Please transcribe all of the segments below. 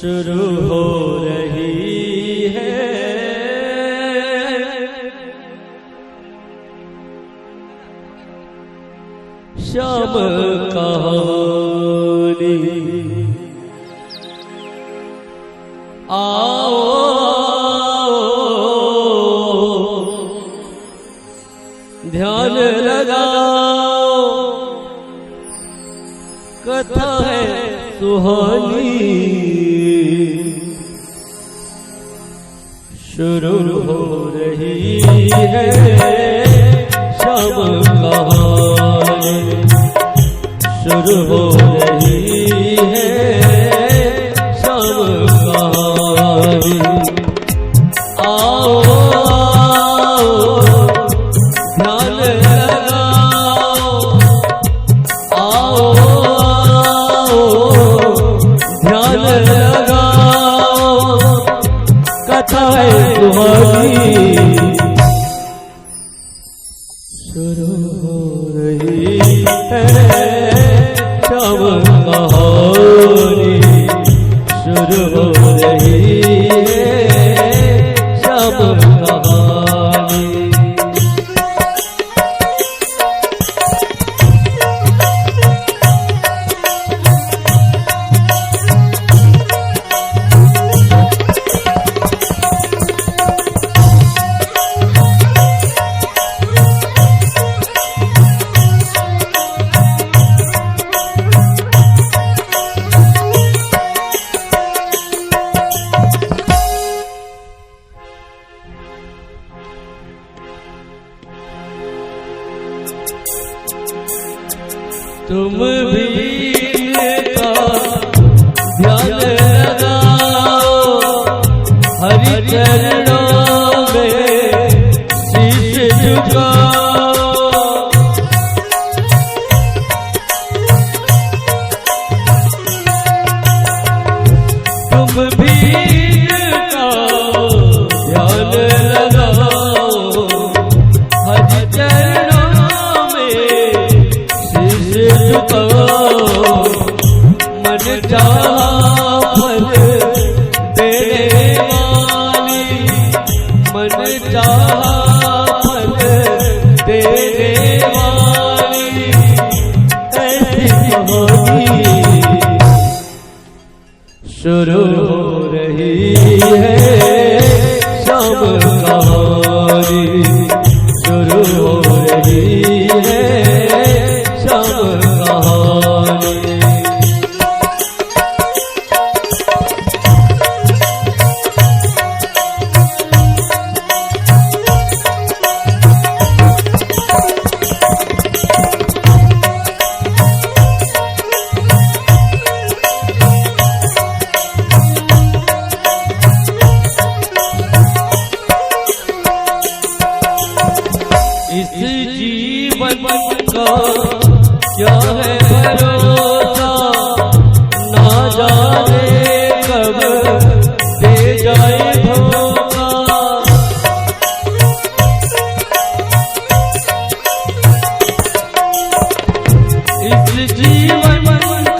शुरू हो रही है शाम कहानी। आओ ध्यान लगाओ, कथा है सुहानी। शुरू हो रही है शाम कहानी, शुरू हो रही है शाम कहानी। आओ ध्यान लगाओ, आओ ध्यान लगाओ, कथा है सुहानी। शुरू हो रही है शाम कहानी, शुरू हो रही है शाम कहानी। तुम भी का ध्यान लगाओ, हरि चरणों में शीश झुकाओ। तुम भी का ध्यान लगाओ, हरि चरणों में मन चाहा फल देने वाली, मन चाहा फल देने वाली ऐसी कहानी। शुरू हो रही है शाम कहानी, शुरू हो रही है शाम कहानी। इस जीवन का क्या है भरोसा, ना जाने कब दे जाए धोखा। इस जीवन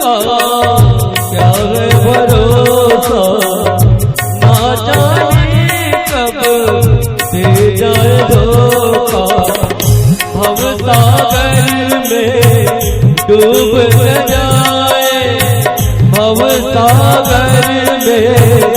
का क्या है भरोसा, ना जाने कब दे जाए धोखा। भव सागर में डूब न जाए, भव सागर में